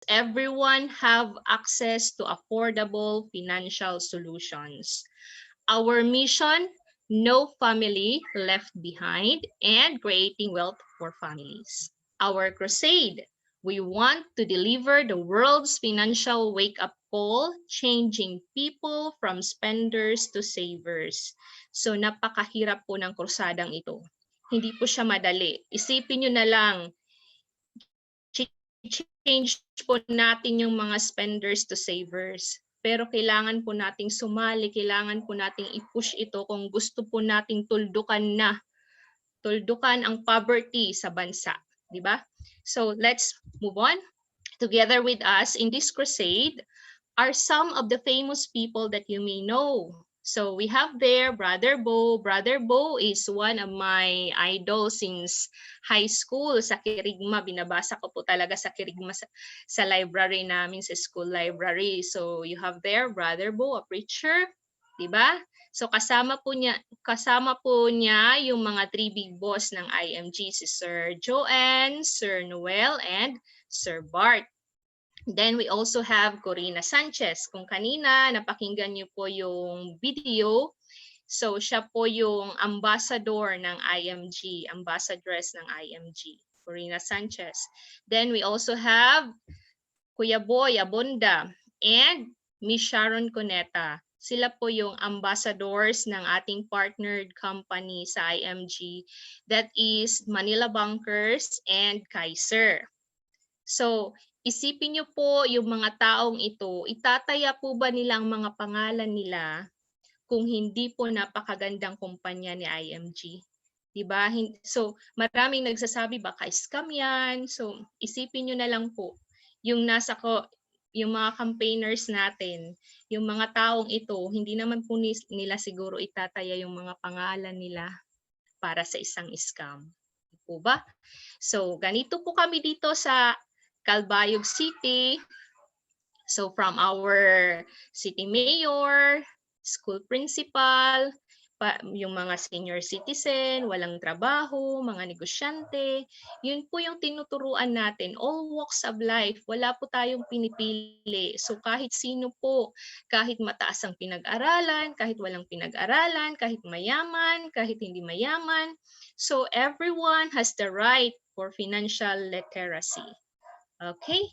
everyone have access to affordable financial solutions. Our mission, no family left behind, and creating wealth for families. Our crusade, we want to deliver the world's financial wake-up call, changing people from spenders to savers. So napakahirap po ng krusadang ito. Hindi po siya madali. Isipin nyo na lang, change po natin yung mga spenders to savers. Pero kailangan po nating sumali, kailangan po nating i-push ito kung gusto po nating tuldukan ang poverty sa bansa, di ba? So let's move on. Together with us in this crusade are some of the famous people that you may know. So we have there Brother Bo. Brother Bo is one of my idols since high school sa Kirigma. Binabasa ko po talaga sa Kirigma sa library namin, sa school library. So you have there Brother Bo, a preacher, 'di ba? So kasama po niya yung mga three big boss ng IMG, si Sir Joanne, Sir Noel, and Sir Bart. Then we also have Corina Sanchez. Kung kanina napakinggan niyo po yung video, so siya po yung ambassador ng IMG, ambassadress ng IMG, Corina Sanchez. Then we also have Kuya Boy Abunda and Miss Sharon Cuneta. Sila po yung ambassadors ng ating partnered company sa IMG, that is Manila Bankers and Kaiser. So, isipin niyo po yung mga taong ito, itataya po ba nila ang mga pangalan nila kung hindi po napakagandang kumpanya ni IMG? Diba? So, maraming nagsasabi baka scam yan. So, isipin niyo na lang po yung yung mga campaigners natin, yung mga taong ito, hindi naman po nila siguro itataya yung mga pangalan nila para sa isang scam. Po ba? So, ganito po kami dito sa Calbayog City. So from our city mayor, school principal, yung mga senior citizen, walang trabaho, mga negosyante, yun po yung tinuturuan natin, all walks of life, wala po tayong pinipili. So kahit sino po, kahit mataas ang pinag-aralan, kahit walang pinag-aralan, kahit mayaman, kahit hindi mayaman, so everyone has the right for financial literacy. Okay,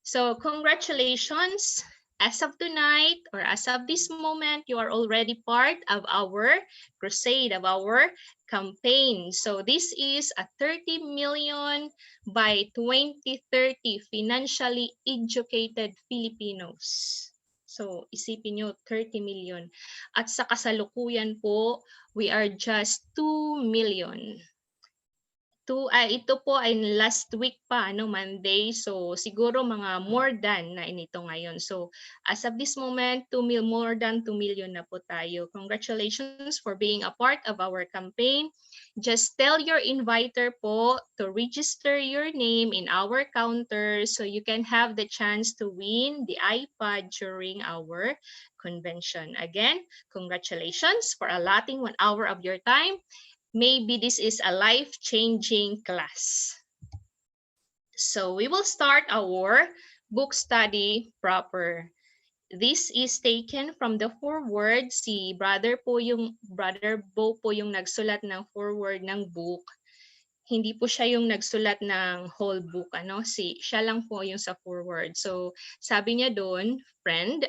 so congratulations. As of tonight or as of this moment, you are already part of our crusade, of our campaign. So this is a 30 million by 2030 financially educated Filipinos. So isipin nyo, 30 million. At sa kasalukuyan po, we are just 2 million. Ito po ay last week pa, Monday. So siguro mga more than na inito ngayon. So as of this moment, more than 2 million na po tayo. Congratulations for being a part of our campaign. Just tell your inviter po to register your name in our counter so you can have the chance to win the iPad during our convention. Again, congratulations for allotting 1 hour of your time. Maybe this is a life-changing class. So we will start our book study proper. This is taken from the foreword. Si Brother Bo po yung nagsulat ng foreword ng book. Hindi po siya yung nagsulat ng whole book. Siya lang po yung sa foreword. So sabi niya doon, friend,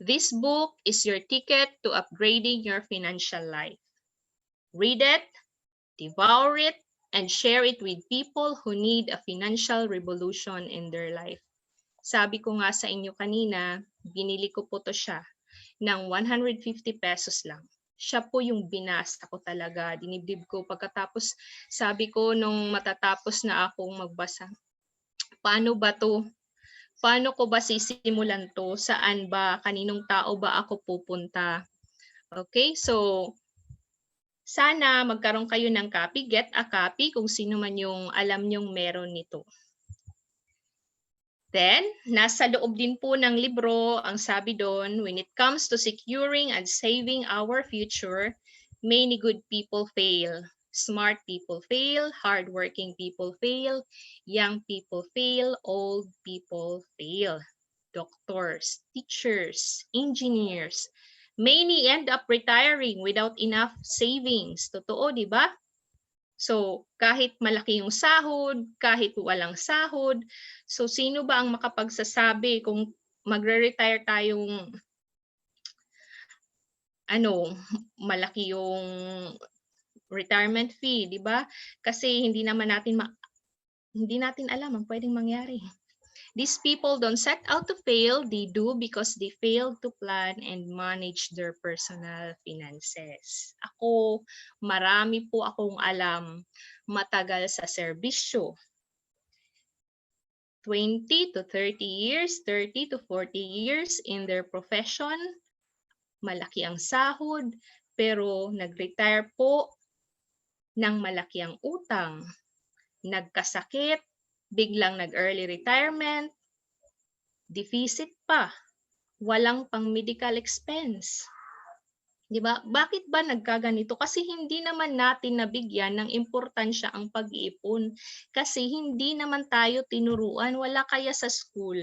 this book is your ticket to upgrading your financial life. Read it, devour it, and share it with people who need a financial revolution in their life. Sabi ko nga sa inyo kanina, binili ko po to siya ng 150 pesos lang. Siya po yung binasa ko talaga, dinibdib ko. Pagkatapos sabi ko nung matatapos na akong magbasa, paano ba to? Paano ko ba sisimulan to? Saan ba? Kaninong tao ba ako pupunta? Okay, so sana magkaroon kayo ng copy, get a copy kung sino man yung alam nyong meron nito. Then, nasa loob din po ng libro, ang sabi doon, when it comes to securing and saving our future, many good people fail. Smart people fail, hardworking people fail, young people fail, old people fail. Doctors, teachers, engineers, many end up retiring without enough savings. Totoo, di ba? So, kahit malaki yung sahod, kahit walang sahod, so sino ba ang makapagsasabi kung magre-retire tayong malaki yung retirement fee, di ba? Kasi hindi natin alam ang pwedeng mangyari. These people don't set out to fail, they do because they failed to plan and manage their personal finances. Ako, marami po akong alam, matagal sa serbisyo. 20 to 30 years, 30 to 40 years in their profession, malaki ang sahod, pero nag-retire po ng malaki ang utang, nagkasakit, biglang nag-early retirement, deficit pa, walang pang medical expense. 'Di ba? Bakit ba nagkaganito? Kasi hindi naman natin nabigyan ng importansya ang pag-iipon. Kasi hindi naman tayo tinuruan, wala kaya sa school,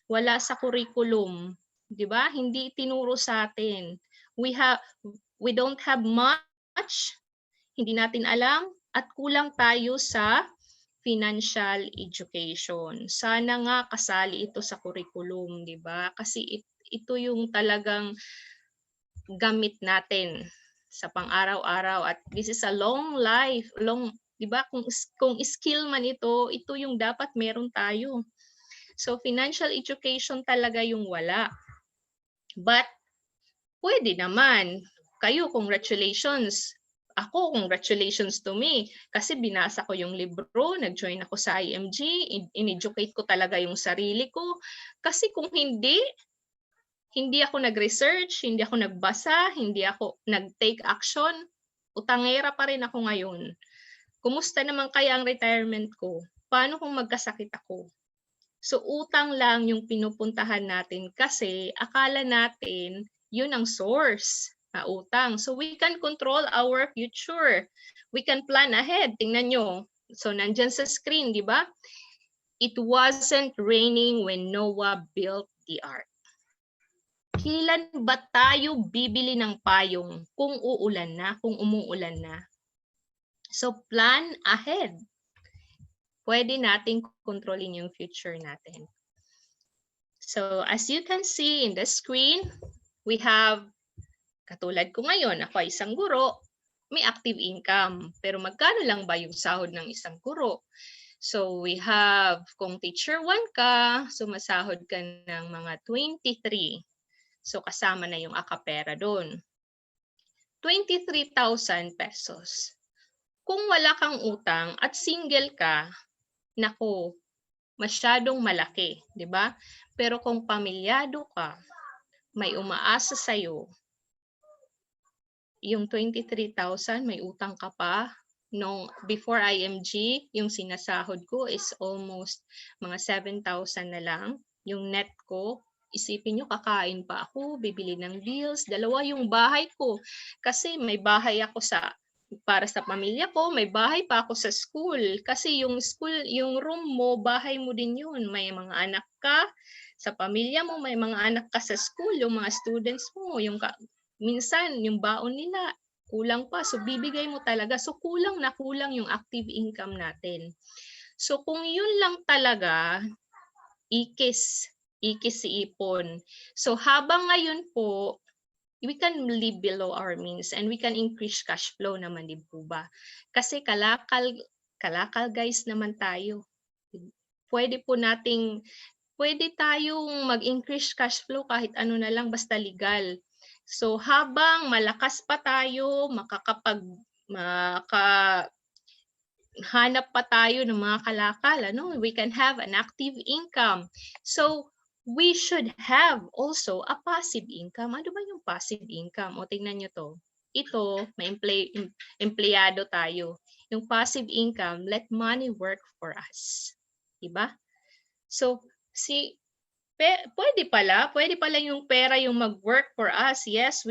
wala sa curriculum, 'di ba? Hindi tinuro sa atin. We don't have much, hindi natin alam at kulang tayo sa financial education. Sana nga kasali ito sa curriculum, 'di ba? Kasi ito yung talagang gamit natin sa pang-araw-araw at this is a long life, 'di ba? Kung skill man ito yung dapat meron tayo. So financial education talaga yung wala. But pwede naman. Kayo, congratulations. Ako, congratulations to me. Kasi binasa ko yung libro, nag-join ako sa IMG, in-educate ko talaga yung sarili ko. Kasi kung hindi ako nag-research, hindi ako nagbasa, hindi ako nag-take action, utangera pa rin ako ngayon. Kumusta naman kaya ang retirement ko? Paano kung magkasakit ako? So utang lang yung pinupuntahan natin kasi akala natin yun ang source na utang. So we can control our future. We can plan ahead. Tingnan nyo. So nandyan sa screen, di ba? It wasn't raining when Noah built the ark. Kailan ba tayo bibili ng payong kung uulan na, kung umuulan na? So plan ahead. Pwede nating kontrolin yung future natin. So as you can see in the screen, we have, katulad ko ngayon, ako ay isang guro, may active income. Pero magkano lang ba yung sahod ng isang guro? So we have, kung teacher 1 ka, sumasahod ka ng mga 23. So kasama na yung akapera doon. 23,000 pesos. Kung wala kang utang at single ka, naku, masyadong malaki, di ba? Pero kung pamilyado ka, may umaasa sa'yo, yung 23,000, may utang ka pa. Before IMG, yung sinasahod ko is almost mga 7,000 na lang. Yung net ko, isipin nyo, kakain pa ako, bibili ng bills, dalawa yung bahay ko. Kasi may bahay ako para sa pamilya ko, may bahay pa ako sa school. Kasi yung school, yung room mo, bahay mo din yun. May mga anak ka, sa pamilya mo, may mga anak ka sa school, yung mga students mo, minsan yung baon nila, kulang pa. So bibigay mo talaga. So kulang na kulang yung active income natin. So kung yun lang talaga, ikis si ipon. So habang ngayon po, we can live below our means and we can increase cash flow naman din po ba? Kasi kalakal guys naman tayo. Pwede tayong mag-increase cash flow kahit ano na lang basta legal. So habang malakas pa tayo, hanap pa tayo ng mga kalakal, we can have an active income. So we should have also a passive income. Ano ba yung passive income? O tingnan nyo to. Ito, may empleyado tayo. Yung passive income, let money work for us. Diba? So, Pwede pala yung pera yung mag-work for us. Yes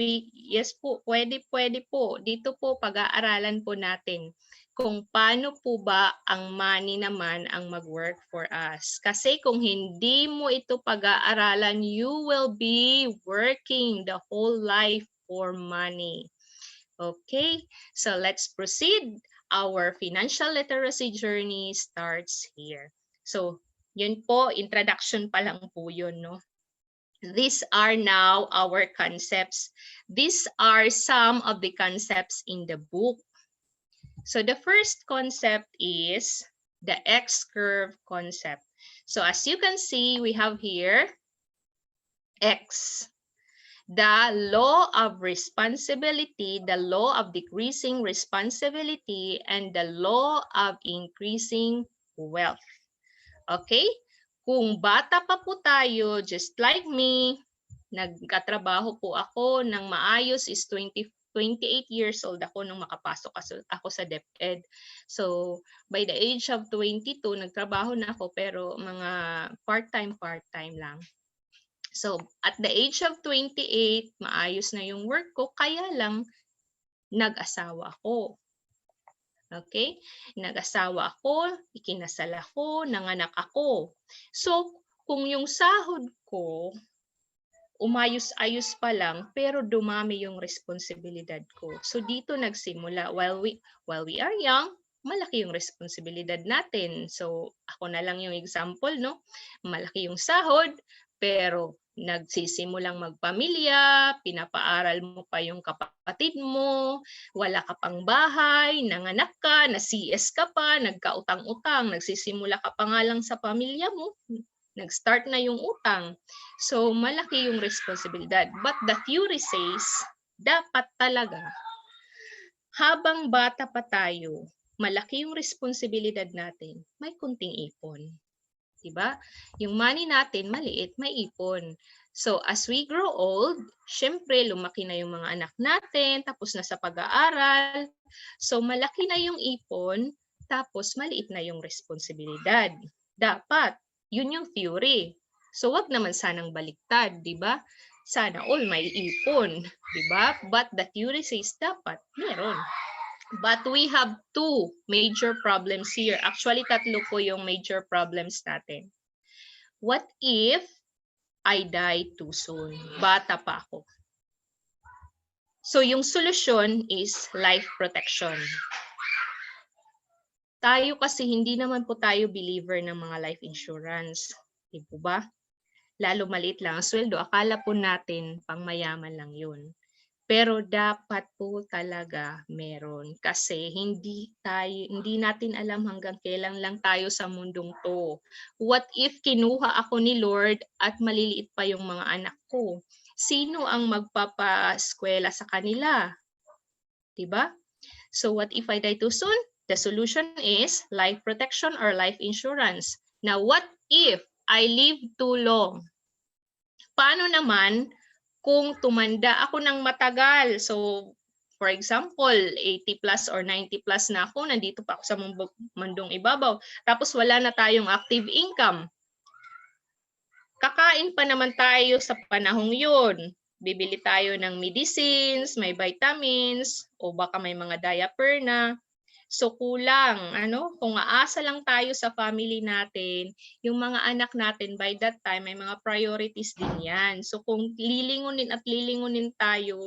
po, pwede po. Dito po pag-aaralan po natin kung paano po ba ang money naman ang mag-work for us. Kasi kung hindi mo ito pag-aaralan, you will be working the whole life for money. Okay, so let's proceed. Our financial literacy journey starts here. So, yun po, introduction pa lang po yun, no? These are now our concepts. These are some of the concepts in the book. So the first concept is the X-curve concept. So as you can see, we have here X. The law of responsibility, the law of decreasing responsibility, and the law of increasing wealth. Okay? Kung bata pa po tayo, just like me, nagkatrabaho po ako ng maayos is 28 years old ako nung makapasok ako sa DepEd. So, by the age of 22, nagtrabaho na ako pero mga part-time lang. So, at the age of 28, maayos na yung work ko, kaya lang nag-asawa ako. Okay? Nag-asawa ako, ikinasal ako, nanganak ako. So, kung yung sahod ko, umayos-ayos pa lang, pero dumami yung responsibilidad ko. So, dito nagsimula. While we are young, malaki yung responsibilidad natin. So, ako na lang yung example, no? Malaki yung sahod, pero nagsisimulang magpamilya, pinapaaral mo pa yung kapatid mo, wala ka pang bahay, nanganak ka, na-CS ka pa, nagkautang-utang, nagsisimula ka pa nga lang sa pamilya mo, nag-start na yung utang. So, malaki yung responsibilidad. But the theory says, dapat talaga, habang bata pa tayo, malaki yung responsibilidad natin, may kunting ipon. Diba? Yung money natin, maliit, may ipon. So, as we grow old, syempre, lumaki na yung mga anak natin, tapos na sa pag-aaral. So, malaki na yung ipon, tapos maliit na yung responsibilidad. Dapat, yun yung theory. So, wag naman sanang baliktad, di ba? Sana all may ipon, di ba? But the theory says dapat meron. But we have two major problems here. Actually, tatlo po yung major problems natin. What if I die too soon? Bata pa ako. So, yung solution is life protection. Tayo kasi hindi naman po tayo believer ng mga life insurance. Di po ba? Lalo maliit lang ang sweldo. Akala po natin pang mayaman lang yun. Pero dapat po talaga meron kasi hindi natin alam hanggang kailan lang tayo sa mundong to. What if kinuha ako ni Lord at maliliit pa yung mga anak ko? Sino ang magpapaskwela sa kanila? Diba? So what if I die too soon? The solution is life protection or life insurance. Now what if I live too long? Paano naman kung tumanda ako ng matagal? So, for example, 80 plus or 90 plus na ako, nandito pa ako sa mundong ibabaw, tapos wala na tayong active income. Kakain pa naman tayo sa panahong yun. Bibili tayo ng medicines, may vitamins, o baka may mga diaper na. So kulang, kung aasa lang tayo sa family natin, yung mga anak natin by that time may mga priorities din yan. So kung lilingunin tayo,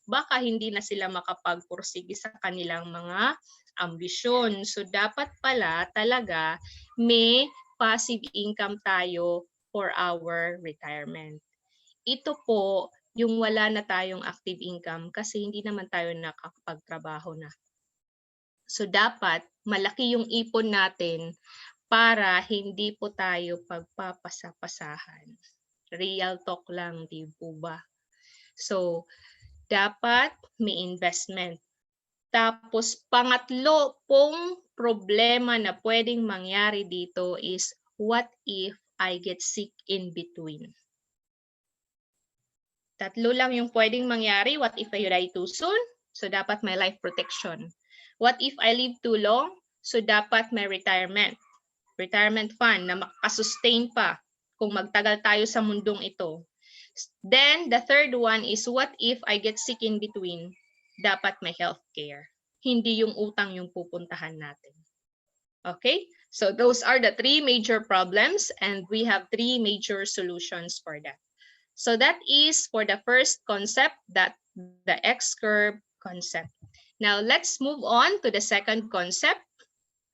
baka hindi na sila makapagpursige sa kanilang mga ambisyon. So dapat pala talaga may passive income tayo for our retirement. Ito po yung wala na tayong active income kasi hindi naman tayo nakakapagtrabaho na. So dapat malaki yung ipon natin para hindi po tayo pagpapasapasahan. Real talk lang, di po ba? So dapat may investment. Tapos pangatlo pong problema na pwedeng mangyari dito is what if I get sick in between? Tatlo lang yung pwedeng mangyari. What if I die too soon? So dapat may life protection. What if I live too long? So dapat may retirement fund na makasustain pa. kung magtagal tayo sa mundong ito. Then, the third one is, what if I get sick in between? Dapat may healthcare. Hindi yung utang yung pupuntahan natin. Okay? So, those are the three major problems, and we have three major solutions for that. So, that is for the first concept, that the X-curve concept. Now, let's move on to the second concept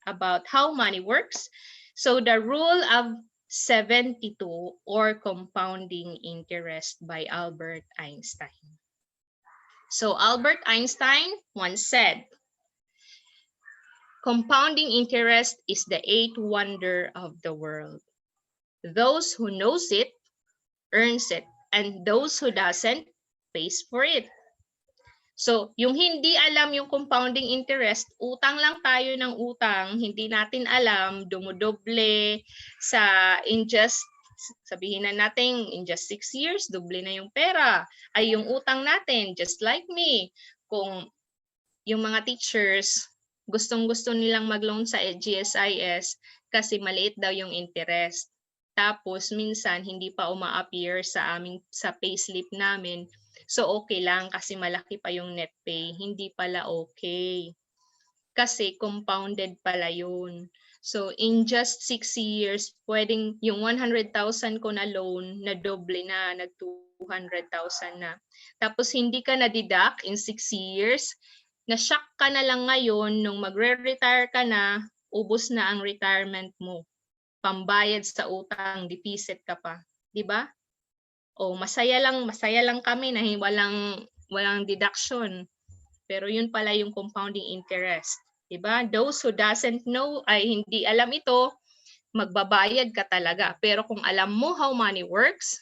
about how money works. So, the rule of 72 or compounding interest by Albert Einstein. So Albert Einstein once said, compounding interest is the eighth wonder of the world. Those who knows it, earns it, and those who doesn't, pays for it. So, yung hindi alam yung compounding interest, utang lang tayo ng utang, hindi natin alam, dumudoble in just, sabihin na natin, in just 6 years, doble na yung pera. Ay yung utang natin, just like me. Kung yung mga teachers, gustong-gusto nilang mag-loan sa GSIS kasi maliit daw yung interest. Tapos, minsan, hindi pa uma-appear sa payslip namin. So, okay lang kasi malaki pa yung net pay. Hindi pala okay. Kasi compounded pala yun. So, in just 6 years, pwedeng yung 100,000 ko na loan, na doble na, nag 200,000 na. Tapos, hindi ka na-deduct in 6 years. Na-shock ka na lang ngayon, nung magre-retire ka na, ubos na ang retirement mo. Pambayad sa utang, deficit ka pa. Diba? O masaya lang kami na walang deduction. Pero yun pala yung compounding interest, 'di ba? Those who doesn't know ay hindi alam ito, magbabayad ka talaga. Pero kung alam mo how money works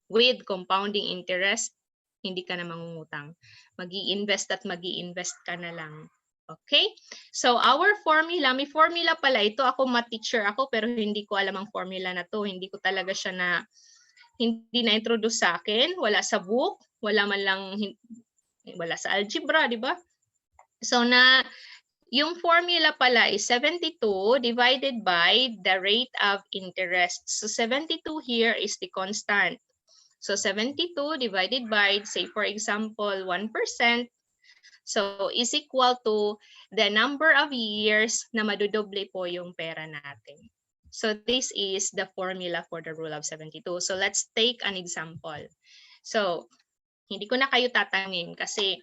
with compounding interest, hindi ka na mangungutang. Magi-invest ka na lang. Okay? So our formula, may formula pala ito. Ako teacher ako pero hindi ko alam ang formula na to. Hindi ko talaga siya hindi na-introduce sa akin, wala sa book, wala sa algebra, di ba? So, yung formula pala is 72 divided by the rate of interest. So, 72 here is the constant. So, 72 divided by, say for example, 1%. So, is equal to the number of years na madudoble po yung pera natin. So this is the formula for the rule of 72. So let's take an example. So hindi ko na kayo tatangin kasi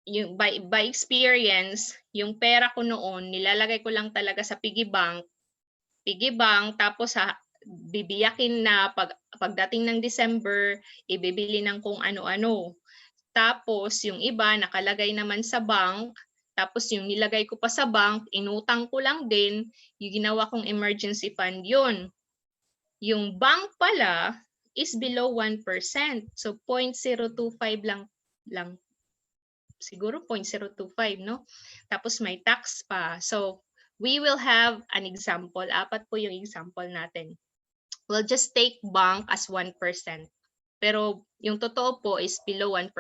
yung by experience, yung pera ko noon nilalagay ko lang talaga sa piggy bank tapos bibiyakin na pagdating ng December, ibibili ng kung ano-ano. Tapos yung iba nakalagay naman sa bank. Tapos yung nilagay ko pa sa bank, inutang ko lang din, yung ginawa kong emergency fund yun. Yung bank pala is below 1%. So 0.025 lang. Siguro 0.025, no? Tapos may tax pa. So we will have an example. 4 po yung example natin. We'll just take bank as 1%. Pero yung totoo po is below 1%.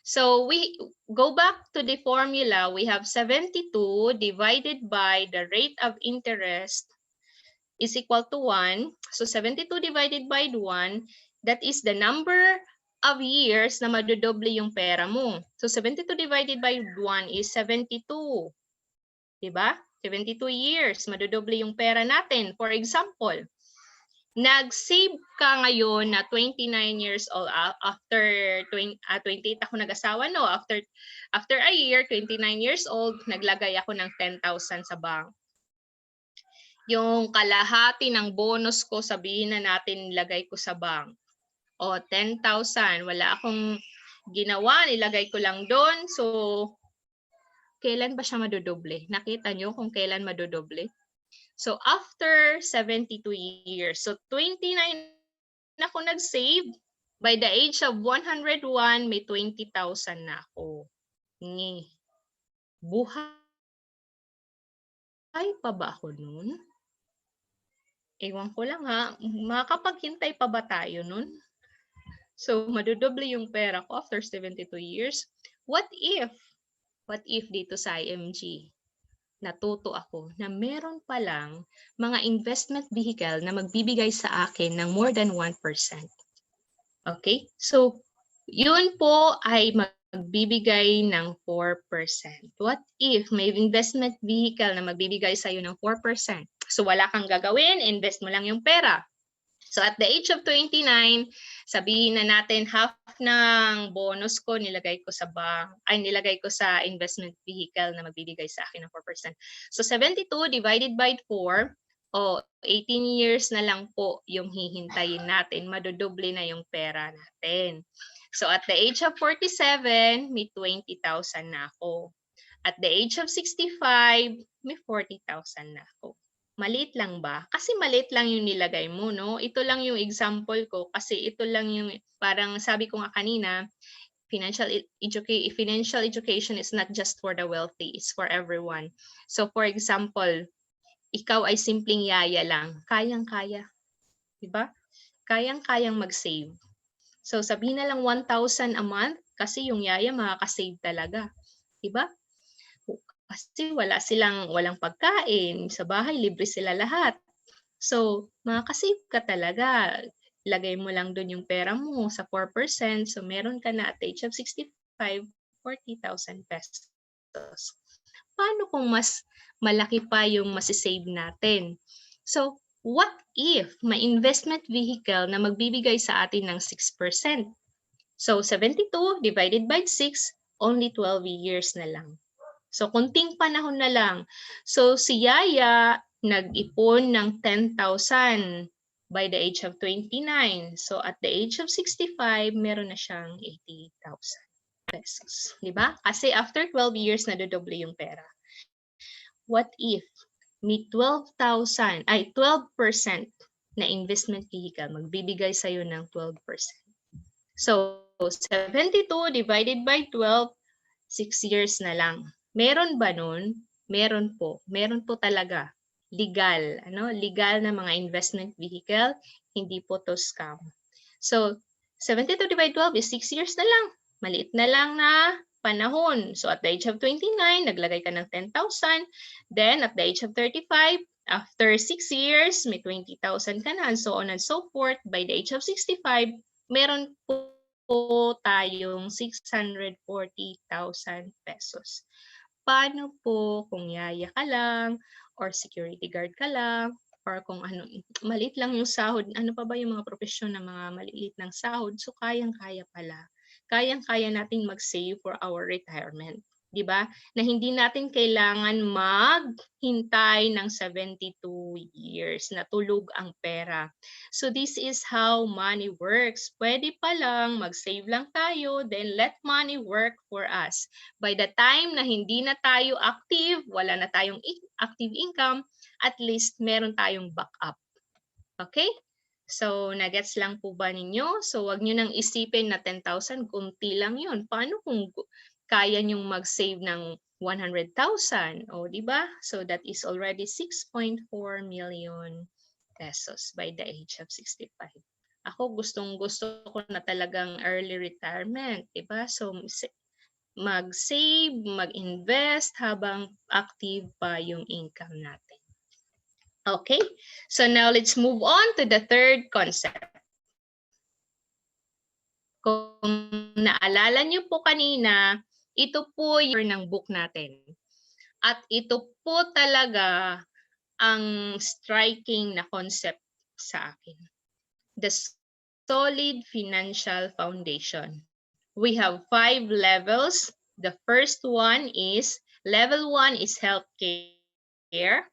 So we go back to the formula. We have 72 divided by the rate of interest is equal to 1. So 72 divided by 1, that is the number of years na madodoble yung pera mo. So 72 divided by 1 is 72. Diba? 72 years, madodoble yung pera natin. For example, nag-save ka ngayon na 29 years old after 28 ako nag-asawa, no? After a year, 29 years old, naglagay ako ng 10,000 sa bank. Yung kalahati ng bonus ko, sabihin na natin nilagay ko sa bank. O 10,000, wala akong ginawa, nilagay ko lang doon. So kailan ba siya madodoble? Nakita nyo kung kailan madodoble? So after 72 years, so 29 ako nag-save. By the age of 101, may 20,000 na ako. Buhay pa ba ako nun? Ewan ko lang ha, makapaghintay pa ba tayo nun? So madodoble yung pera ko after 72 years. What if dito sa IMG? natuto ako na meron palang mga investment vehicle na magbibigay sa akin ng more than 1%. Okay? So, yun po ay magbibigay ng 4%. What if may investment vehicle na magbibigay sa'yo ng 4%? So, wala kang gagawin, invest mo lang yung pera. So at the age of 29, sabihin na natin half ng bonus ko nilagay ko sa investment vehicle na magbibigay sa akin ng 4%. So 72 divided by 4, 18 years na lang po yung hihintayin natin, madodoble na yung pera natin. So at the age of 47, may 20,000 na ako. At the age of 65, may 40,000 na ako. Maliit lang ba? Kasi maliit lang yung nilagay mo, no? Ito lang yung example ko kasi ito lang yung parang sabi ko nga kanina, financial education is not just for the wealthy, it's for everyone. So for example, ikaw ay simpleng yaya lang, kayang-kaya. 'Di ba? Kayang-kayang mag-save. So sabihin na lang 1,000 a month kasi yung yaya makaka-save talaga. 'Di ba? Kasi walang pagkain, sa bahay libre sila lahat. So, makaka-save ka talaga. Lagay mo lang doon yung pera mo sa 4%. So, meron ka na at the age of 65, 40,000 pesos. Paano kung mas malaki pa yung masisave natin? So, what if may investment vehicle na magbibigay sa atin ng 6%? So, 72 divided by 6, only 12 years na lang. So, kunting panahon na lang. So, si Yaya nag-ipon ng 10,000 by the age of 29. So, at the age of 65, meron na siyang 80,000 pesos. Diba? Kasi after 12 years, nadodoble yung pera. What if may 12% na investment vehicle, magbibigay sa'yo ng 12%. So, 72 divided by 12, 6 years na lang. Meron ba nun? Meron po. Meron po talaga. Legal. Legal na mga investment vehicle. Hindi po to scam. So, 72 divided by 12 is 6 years na lang. Maliit na lang na panahon. So, at the age of 29, naglagay ka ng 10,000. Then, at the age of 35, after 6 years, may 20,000 ka na, and so on and so forth. By the age of 65, meron po tayong 640,000 pesos. Paano po kung yaya ka lang or security guard ka lang or kung ano, maliit lang yung sahod, ano pa ba yung mga profesyon na mga maliit ng sahod, so kayang-kaya pala. Kayang-kaya nating mag-save for our retirement. 'Di ba? Na hindi natin kailangan maghintay ng 72 years na tulog ang pera. So this is how money works. Pwede pa lang mag-save lang tayo, then let money work for us. By the time na hindi na tayo active, wala na tayong active income, at least meron tayong backup. Okay? So, nagets lang po ba ninyo? So, wag nyo nang isipin na 10,000, kunti lang yun. Paano kung kaya nyong mag-save ng 100,000? O, di ba? So, that is already 6.4 million pesos by the age of 65. Ako, gustong-gusto ko na talagang early retirement, di ba? So, mag-save, mag-invest habang active pa yung income natin. Okay, so now let's move on to the third concept. Kung naalala niyo po kanina, ito po yung ng book natin. At ito po talaga ang striking na concept sa akin. The solid financial foundation. We have 5 levels. The first one is, level 1 is healthcare.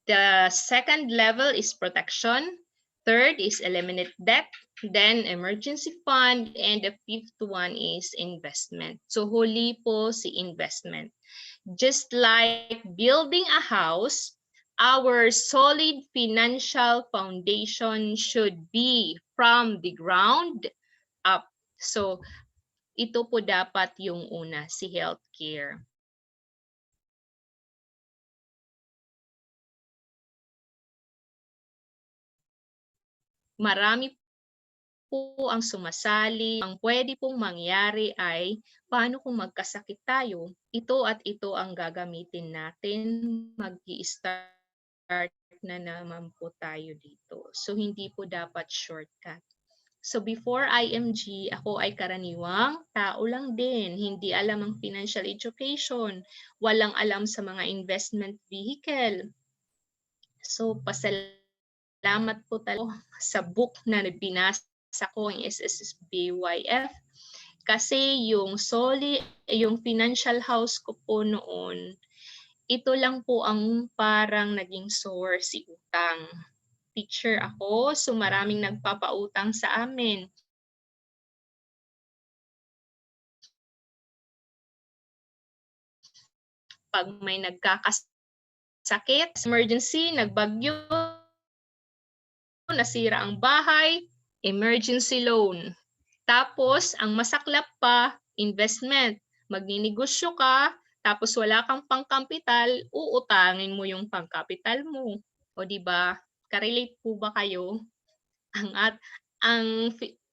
The second level is protection. Third is eliminate debt. Then emergency fund. And the fifth one is investment. So huli po si investment. Just like building a house, our solid financial foundation should be from the ground up. So ito po dapat yung una, si healthcare. Marami po ang sumasali. Ang pwede pong mangyari ay paano kung magkasakit tayo? Ito at ito ang gagamitin natin. Mag-i-start na naman po tayo dito. So hindi po dapat shortcut. So before IMG, ako ay karaniwang tao lang din. Hindi alam ang financial education. Walang alam sa mga investment vehicle. So pasalamat po talaga sa book na binasa ko, ang SSBYF. Kasi yung financial house ko po noon, ito lang po ang parang naging source, si utang. Teacher ako, so maraming nagpapautang sa amin. Pag may nagkakasakit, emergency, nagbagyo, nasira ang bahay, emergency loan. Tapos, ang masaklap pa, investment. Magninegosyo ka, tapos wala kang pangkapital, uutangin mo yung pangkapital mo. O di ba? Ka-relate po ba kayo?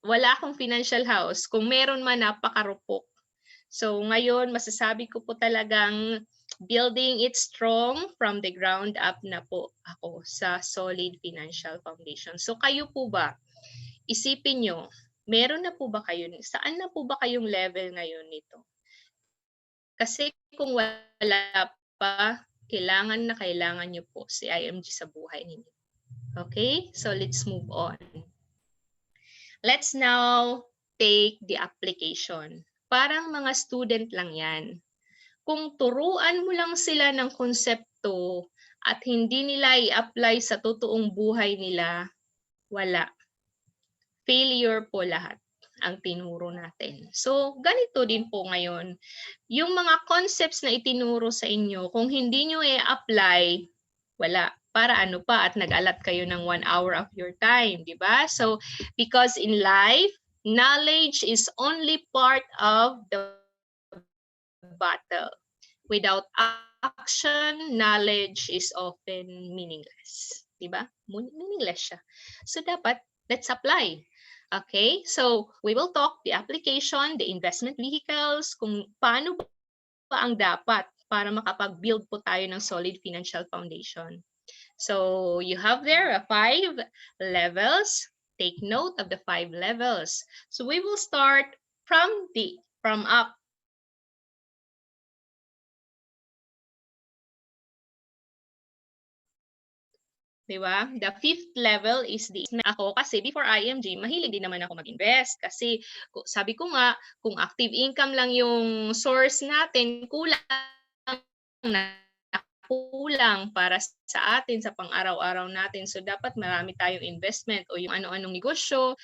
Wala akong financial house. Kung meron man, napakarupok. So ngayon, masasabi ko po talagang building it strong from the ground up na po ako sa solid financial foundation. So kayo po ba? Isipin nyo, meron na po ba kayo? Saan na po ba kayong level ngayon nito? Kasi kung wala pa, kailangan nyo po si IMG sa buhay ninyo. Okay? So let's move on. Let's now take the application. Parang mga student lang yan. Kung turuan mo lang sila ng konsepto at hindi nila i-apply sa totoong buhay nila, wala. Failure po lahat ang tinuro natin. So, ganito din po ngayon. Yung mga concepts na itinuro sa inyo, kung hindi nyo i-apply, wala. Para ano pa at nag-alat kayo ng 1 hour of your time, di ba? So, because in life, knowledge is only part of the battle. Without action, knowledge is often meaningless. Di ba? Meaningless siya. So, dapat, let's apply. Okay, so we will talk the application, the investment vehicles, kung paano ba ang dapat para makapag-build po tayo ng solid financial foundation. So you have there 5 levels. Take note of the 5 levels. So we will start from up. Diba? The 5th level is ako kasi before IMG, mahilig din naman ako mag-invest kasi sabi ko nga, kung active income lang yung source natin, kulang para sa atin sa pang-araw-araw natin. So dapat marami tayong investment o yung ano-anong negosyo.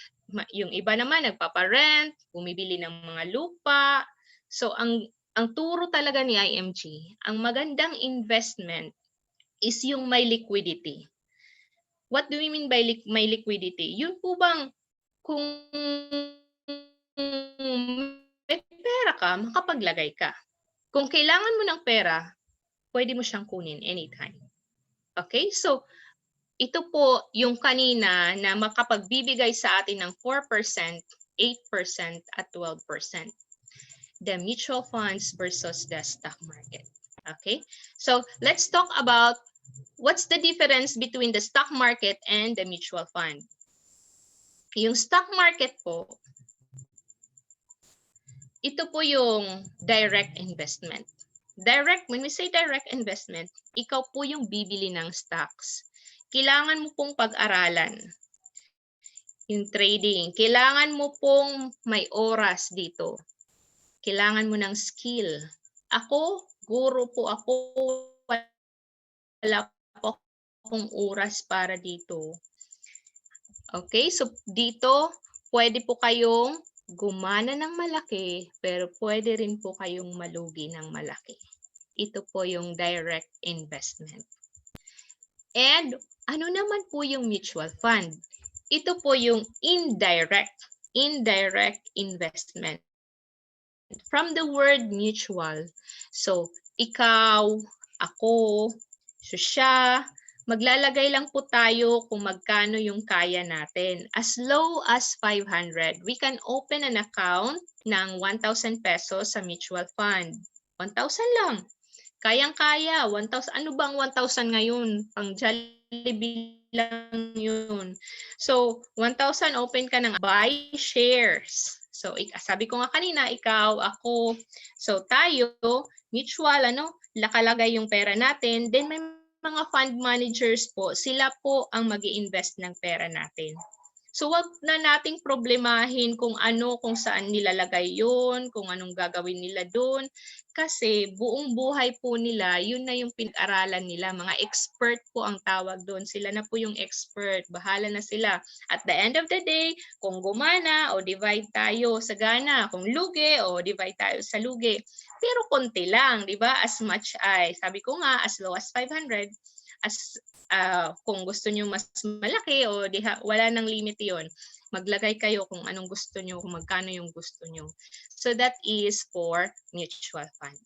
Yung iba naman nagpapa-rent, bumibili ng mga lupa. So ang turo talaga ni IMG, ang magandang investment is yung may liquidity. What do we mean by may liquidity? Yun po bang kung may pera ka, makapaglagay ka. Kung kailangan mo ng pera, pwede mo siyang kunin anytime. Okay? So, ito po yung kanina na makapagbibigay sa atin ng 4%, 8%, at 12%. The mutual funds versus the stock market. Okay? So, let's talk about what's the difference between the stock market and the mutual fund. Yung stock market po, ito po yung direct investment. When we say direct investment, ikaw po yung bibili ng stocks. Kailangan mo pong pag-aralan yung trading. Kailangan mo pong may oras dito. Kailangan mo ng skill. Ako, guro po ako. Wala po akong oras para dito. Okay, so dito, pwede po kayong gumana ng malaki, pero pwede rin po kayong malugi ng malaki. Ito po yung direct investment. And ano naman po yung mutual fund? Ito po yung indirect investment. From the word mutual. So, ikaw, ako, so siya, Maglalagay lang po tayo kung magkano yung kaya natin. As low as 500, we can open an account ng 1,000 pesos sa mutual fund. 1,000 lang. Kayang-kaya, 1,000. Ano ba ang 1,000 ngayon? Pang Jollibee lang yun. So, 1,000 open ka ng buy shares. So, sabi ko nga kanina, ikaw, ako. So, tayo, mutual, lakalagay yung pera natin. Then, may mga fund managers po, sila po ang mag-i-invest ng pera natin. So wag na nating problemahin kung saan nilalagay yun, kung anong gagawin nila doon. Kasi buong buhay po nila, yun na yung pinag-aralan nila. Mga expert po ang tawag doon. Sila na po yung expert. Bahala na sila. At the end of the day, kung gumana o divide tayo sa gana. Kung lugi o divide tayo sa lugi. Pero konti lang, di ba? As much as, sabi ko nga, as low as 500, kung gusto nyo mas malaki o wala nang limit yon, maglagay kayo kung anong gusto nyo, kung magkano yung gusto nyo. So that is for mutual fund.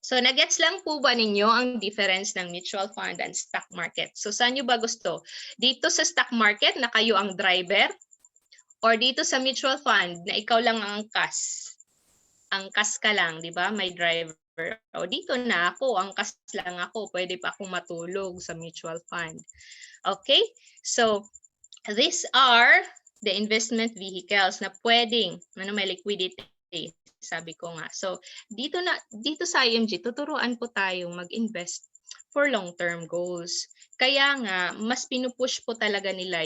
So nagets lang po ba ninyo ang difference ng mutual fund and stock market? So saan nyo ba gusto? Dito sa stock market na kayo ang driver? Or dito sa mutual fund na ikaw lang ang angkas? Angkas ka lang, di ba? May driver. O dito na ako, angkas lang ako, pwede pa akong matulog sa mutual fund. Okay? So, these are the investment vehicles na pwedeng, may liquidity, sabi ko nga. So, dito sa IMG, tuturuan po tayong mag-invest for long-term goals. Kaya nga, mas pinupush po talaga nila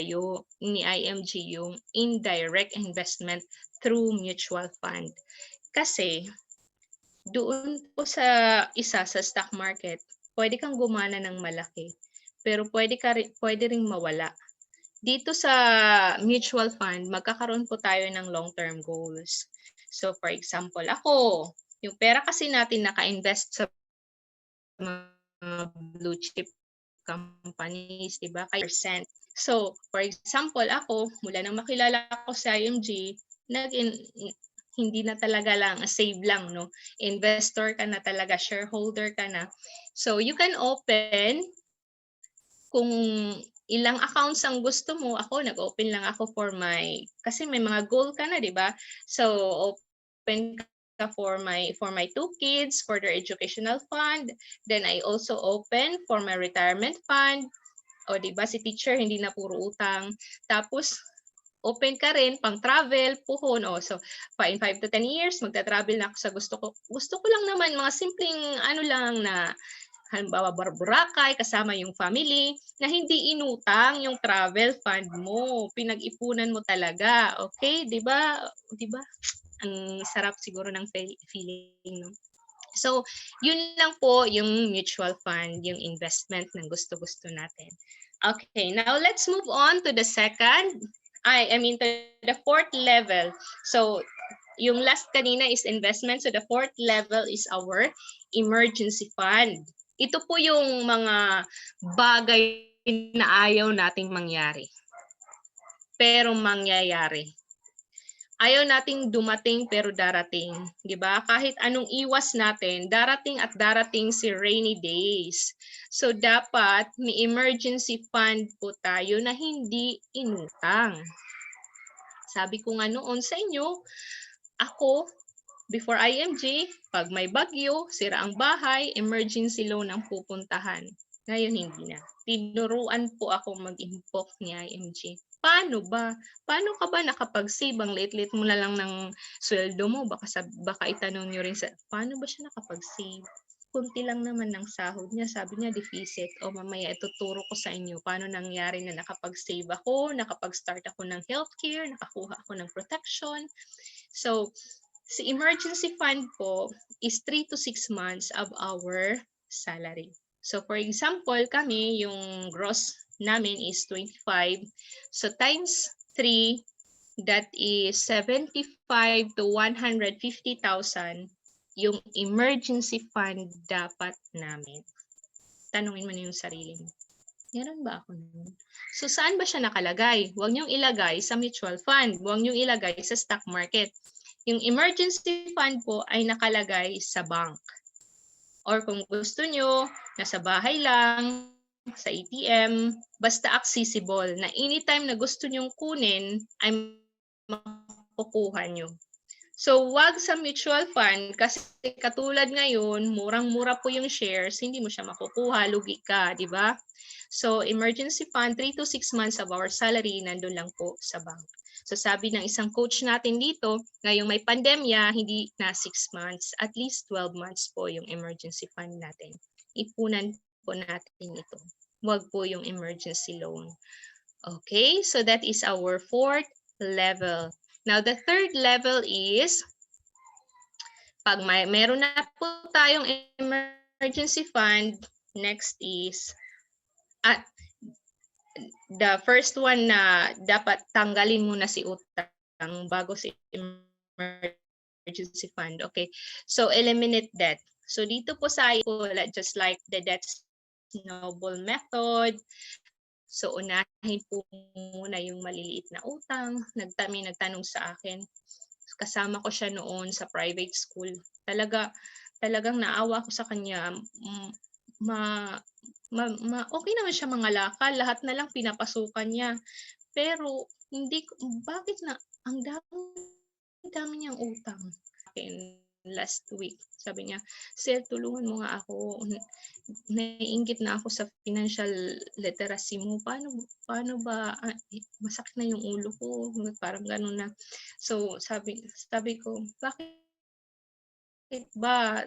ni IMG yung indirect investment through mutual fund. Kasi, doon po sa stock market, pwede kang gumana ng malaki, pero pwede ring mawala. Dito sa mutual fund, magkakaroon po tayo ng long-term goals. So for example, ako, yung pera kasi natin naka-invest sa mga blue chip companies, di ba? Kaya percent. So for example, ako, mula nang makilala ako sa IMG, hindi na talaga lang, save lang, no? Investor ka na talaga, shareholder ka na. So, you can open kung ilang accounts ang gusto mo. Ako, nag-open lang ako kasi may mga goal ka na, di ba? So, open ka for my 2 kids, for their educational fund. Then, I also open for my retirement fund. O, di ba, si teacher, hindi na puro utang. Tapos, open ka rin pang travel, puhon. So, in 5 to 10 years, magta-travel na ako sa gusto ko. Gusto ko lang naman, mga simpleng lang na, halimbawa, Boracay, kasama yung family, na hindi inutang yung travel fund mo. Pinag-ipunan mo talaga. Okay? Diba? Diba? Ang sarap siguro ng feeling, no? So, yun lang po yung mutual fund, yung investment ng gusto-gusto natin. Okay, now let's move on to the to the 4th level. So, yung last kanina is investment. So, the 4th level is our emergency fund. Ito po yung mga bagay na ayaw nating mangyari. Pero mangyayari. Ayaw nating dumating pero darating, 'di ba? Kahit anong iwas natin, darating at darating si rainy days. So dapat may emergency fund po tayo na hindi inutang. Sabi ko nga noon sa inyo, ako before IMG, pag may bagyo, sira ang bahay, emergency loan ang pupuntahan. Ngayon hindi na. Tinuruan po ako mag-impok ni IMG. Paano ba? Paano ka ba nakapag-save? Ang late-late mo na lang ng sweldo mo. Baka itanong nyo rin paano ba siya nakapag-save? Kunti lang naman ng sahod niya. Sabi niya, deficit. O mamaya ituturo ko sa inyo paano nangyari na nakapag-save ako, nakapag-start ako ng healthcare, nakakuha ako ng protection. So, si emergency fund po is 3 to 6 months of our salary. So, for example, kami, yung gross namin is 25. So, times 3, that is 75 to 150,000 yung emergency fund dapat namin. Tanungin mo na yung sarili mo. Meron ba ako nun? So, saan ba siya nakalagay? Huwag niyong ilagay sa mutual fund. Huwag niyong ilagay sa stock market. Yung emergency fund po ay nakalagay sa bank. Or kung gusto nyo, nasa bahay lang, sa ATM, basta accessible na anytime na gusto nyong kunin ay makukuha nyo. So, wag sa mutual fund kasi katulad ngayon, murang-mura po yung shares, hindi mo siya makukuha, lugi ka, di ba? So, emergency fund, 3 to 6 months of our salary, nandun lang po sa bank. So, sabi ng isang coach natin dito, ngayong may pandemya, hindi na 6 months, at least 12 months po yung emergency fund natin. Ipunan po natin ito. Wag po yung emergency loan. Okay, so that is our 4th level. Now, the 3rd level is, pag meron na po tayong emergency fund, next is, the first one na dapat tanggalin muna si utang bago si emergency fund. Okay, so eliminate debt. So dito po sa just like the debt snowball method, so unahin po muna yung maliliit na utang. May nagtanong sa akin, kasama ko siya noon sa private school. Talagang naawa ko sa kanya. Okay naman siya mangalakal, lahat na lang pinapasukan niya. Pero bakit na ang dami niyang utang? Last week, sabi niya, "Sir, tulungan mo nga ako. Naiinggit na ako sa financial literacy mo. Paano ba? Masakit na yung ulo ko." Parang gano'n na. So, sabi ko, "Bakit ba?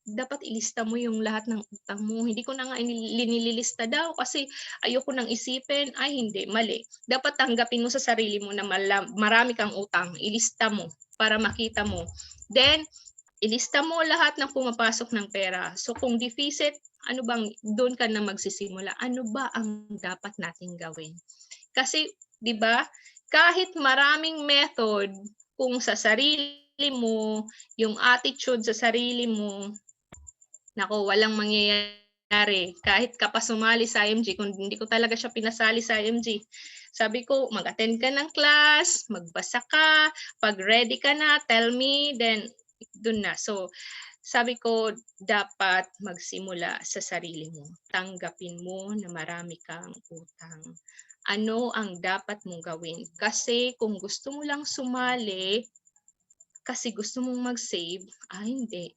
Dapat ilista mo yung lahat ng utang mo." Hindi ko na nga nililista daw kasi ayoko nang isipin. Ay, hindi, mali. Dapat tanggapin mo sa sarili mo na marami kang utang. Ilista mo para makita mo. Then, ilista mo lahat ng pumapasok ng pera. So kung deficit, doon ka na magsisimula. Ano ba ang dapat nating gawin? Kasi, di ba, kahit maraming method, kung sa sarili mo, yung attitude sa sarili mo, nako, walang mangyayari. Kahit ka pa sumali sa IMG, kung hindi ko talaga siya pinasali sa IMG, sabi ko, mag-attend ka ng class, magbasa ka, pag ready ka na, tell me, then dun na. So, sabi ko, dapat magsimula sa sarili mo. Tanggapin mo na marami kang utang. Ano ang dapat mong gawin? Kasi kung gusto mo lang sumali, kasi gusto mong mag-save, hindi.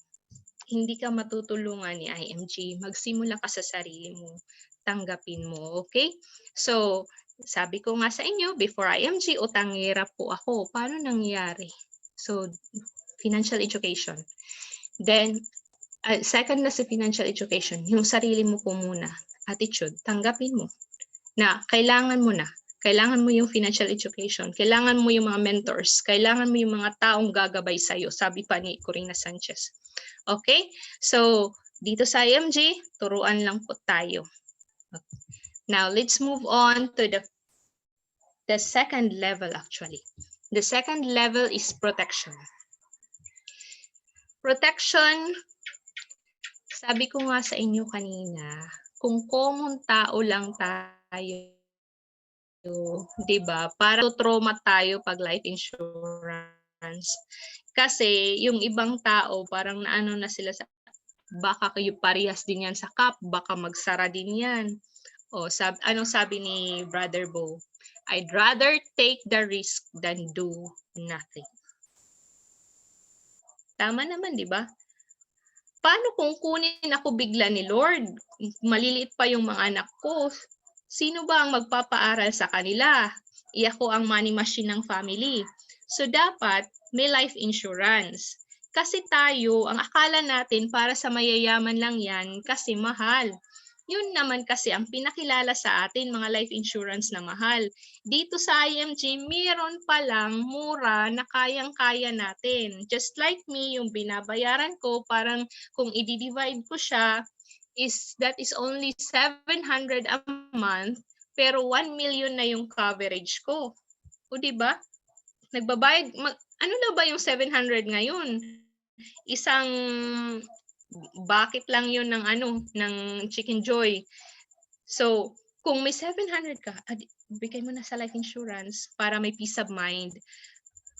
Hindi ka matutulungan ni IMG. Magsimula ka sa sarili mo. Tanggapin mo, okay? So, sabi ko nga sa inyo, before IMG, utangera po ako. Paano nangyari? So, financial education. Then, second na sa financial education, yung sarili mo po muna. Attitude, tanggapin mo na kailangan mo na. Kailangan mo yung financial education. Kailangan mo yung mga mentors. Kailangan mo yung mga taong gagabay sa'yo. Sabi pa ni Corina Sanchez. Okay? So, dito sa IMG, turuan lang po tayo. Now, let's move on to the second level actually. The second level is protection. Protection, sabi ko nga sa inyo kanina, kung common tao lang tayo, diba? Para trauma tayo pag life insurance. Kasi yung ibang tao, parang naano na sila sa, baka kayo parehas din yan sa CAP, baka magsara din yan. O, anong sabi ni Brother Bo? I'd rather take the risk than do nothing. Tama naman, di ba? Paano kung kunin ako bigla ni Lord? Maliliit pa yung mga anak ko. Sino ba ang magpapaaral sa kanila? Ako ang money machine ng family. So dapat may life insurance. Kasi tayo, ang akala natin para sa mayayaman lang yan kasi mahal. Yun naman kasi ang pinakilala sa atin, mga life insurance na mahal. Dito sa IMG, meron palang mura na kayang-kaya natin. Just like me, yung binabayaran ko, parang kung i-divide ko siya, that is only 700 a month, pero 1 million na yung coverage ko. O diba? Nagbabayad, ano na ba yung 700 ngayon? Isang bucket lang yun ng ng Chicken Joy. So, kung may 700 ka, bigay mo na sa life insurance para may peace of mind.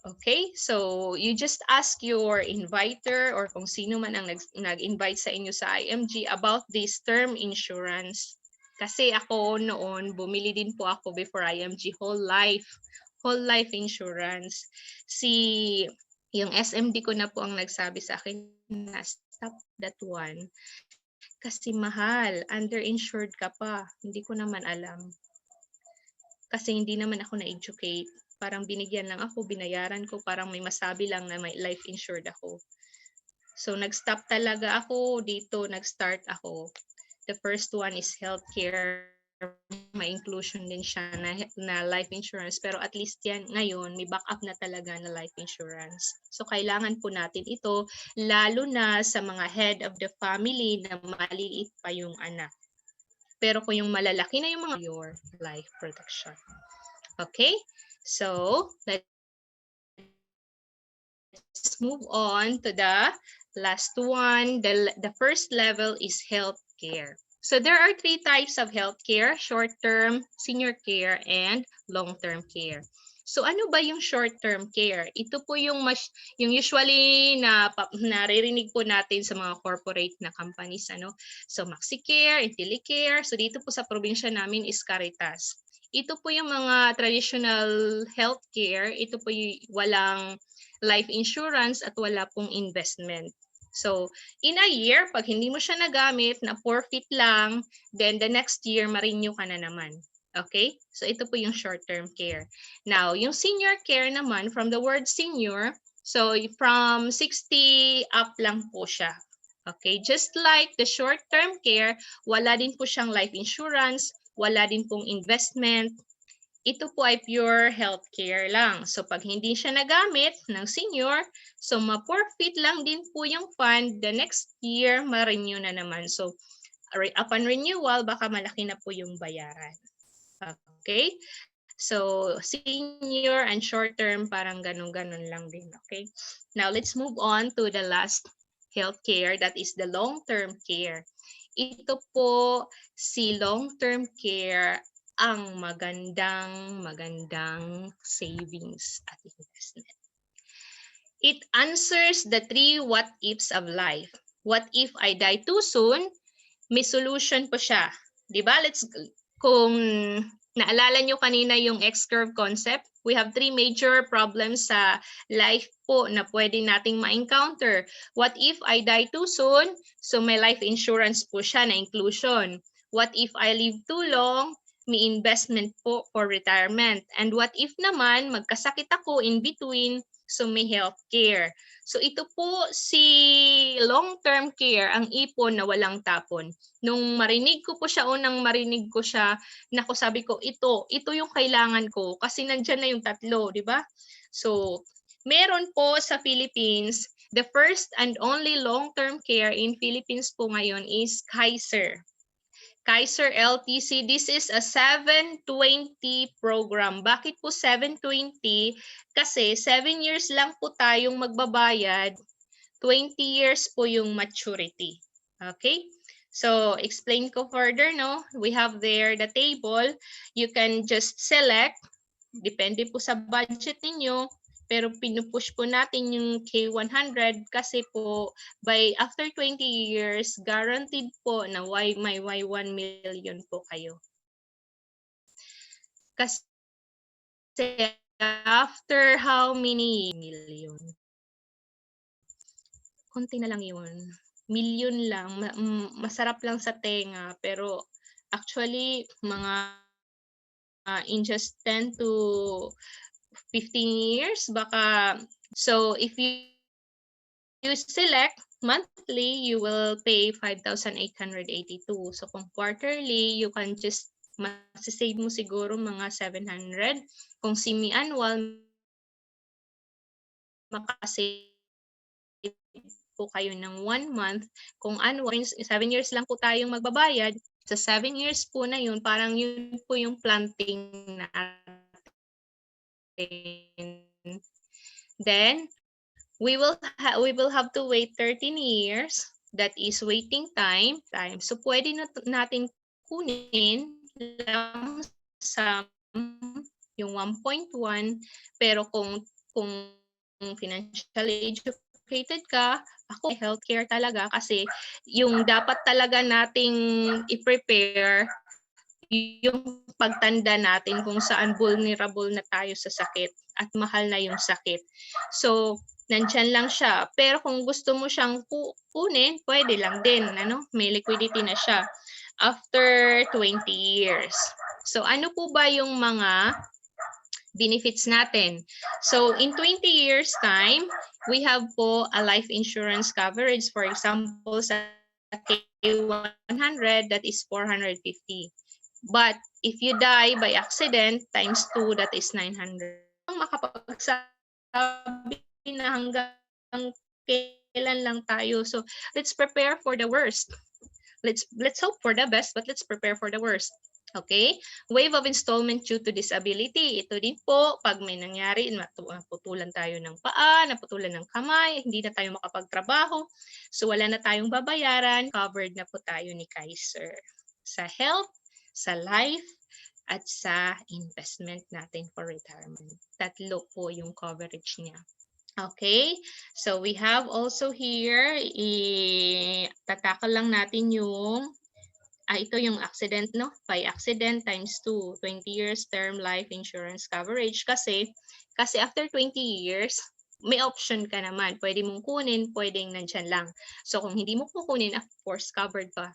Okay? So, you just ask your inviter or kung sino man ang nag-invite sa inyo sa IMG about this term insurance. Kasi ako noon, bumili din po ako before IMG whole life insurance. Yung SMD ko na po ang nagsabi sa akin na stop that one. Kasi mahal, underinsured ka pa. Hindi ko naman alam. Kasi hindi naman ako na-educate. Parang binigyan lang ako, binayaran ko, parang may masabi lang na may life insured ako. So nag-stop talaga ako dito, nag-start ako. The first one is healthcare. May inclusion din siya na life insurance. Pero at least yan ngayon, may backup na talaga na life insurance. So kailangan po natin ito, lalo na sa mga head of the family na maliit pa yung anak. Pero kung yung malalaki na yung mga your life protection. Okay? So, let's move on to the last one. The first level is healthcare. So there are 3 types of healthcare: short-term, senior care, and long-term care. So ano ba yung short-term care? Ito po yung usually na naririnig po natin sa mga corporate na companies, ano. So MaxiCare, IntelliCare. So dito po sa probinsya namin is Caritas. Ito po yung mga traditional healthcare. Ito po yung walang life insurance at wala pong investment. So, in a year, pag hindi mo siya nagamit, na forfeit lang, then the next year, ma-renew ka na naman. Okay? So, ito po yung short-term care. Now, yung senior care naman, from the word senior, so from 60 up lang po siya. Okay? Just like the short-term care, wala din po siyang life insurance, wala din pong investment. Ito po ay pure healthcare lang. So pag hindi siya nagamit ng senior, so ma-forfeit lang din po yung fund, the next year ma-renew na naman. So upon renewal, baka malaki na po yung bayaran. Okay? So senior and short term, parang ganun-ganun lang din. Okay? Now let's move on to the last healthcare, that is the long-term care. Ito po si long-term care ang magandang savings at investment. It answers the 3 what ifs of life. What if I die too soon? May solution po siya. Diba? Kung naalala nyo kanina yung X-curve concept, we have 3 major problems sa life po na pwede nating ma-encounter. What if I die too soon? So may life insurance po siya na inclusion. What if I live too long? May investment po for retirement. And what if naman, magkasakit ako in between, so may health care. So ito po si long-term care, ang ipon na walang tapon. Nung marinig ko siya, naku, sabi ko, ito yung kailangan ko kasi nandyan na yung tatlo, di ba? So, meron po sa Philippines, the first and only long-term care in Philippines po ngayon is Kaiser. Kaiser LTC, this is a 720 program. Bakit po 720? Kasi 7 years lang po tayong magbabayad, 20 years po yung maturity. Okay? So, explain ko further, no? We have there the table. You can just select, depende po sa budget ninyo, pero pinupush po natin yung K100 kasi po after 20 years, guaranteed po na may 1 million po kayo. Kasi after how many million? Konti na lang yun. Million lang. Masarap lang sa tenga. Pero actually, mga in just 10 to 15 years, baka. So if you select monthly, you will pay 5,882. So kung quarterly, you can just masasave mo siguro mga 700. Kung semi-annual, makasave po kayo ng 1 month. Kung annual, 7 years lang po tayong magbabayad. Sa 7 years po na yun, parang yun po yung planting natin. Then, we will have to wait 13 years. That is waiting time. So, pwede natin kunin lang sa yung 1.1, pero kung financially educated ka, ako healthcare talaga kasi yung dapat talaga nating i-prepare yung pagtanda natin kung saan vulnerable na tayo sa sakit at mahal na yung sakit. So, nandyan lang siya. Pero kung gusto mo siyang kunin, pwede lang din. May liquidity na siya after 20 years. So, ano po ba yung mga benefits natin? So, in 20 years time, we have po a life insurance coverage. For example, sa K100, that is 450. But if you die by accident, times 2, that is 900. Makapagsabi na hanggang kailan lang tayo. So, let's prepare for the worst. Let's hope for the best, but let's prepare for the worst. Okay? Wave of installment due to disability. Ito din po, pag may nangyari, naputulan tayo ng paa, naputulan ng kamay, hindi na tayo makapagtrabaho, so wala na tayong babayaran, covered na po tayo ni Kaiser. Sa health, sa life, at sa investment natin for retirement. Tatlo po yung coverage niya. Okay, so we have also here, tatakal lang natin yung ito yung accident, no? By accident times 2, 20 years term life insurance coverage. Kasi after 20 years, may option ka naman. Pwede mong kunin, pwedeng nandyan lang. So kung hindi mo kukunin, of course, covered pa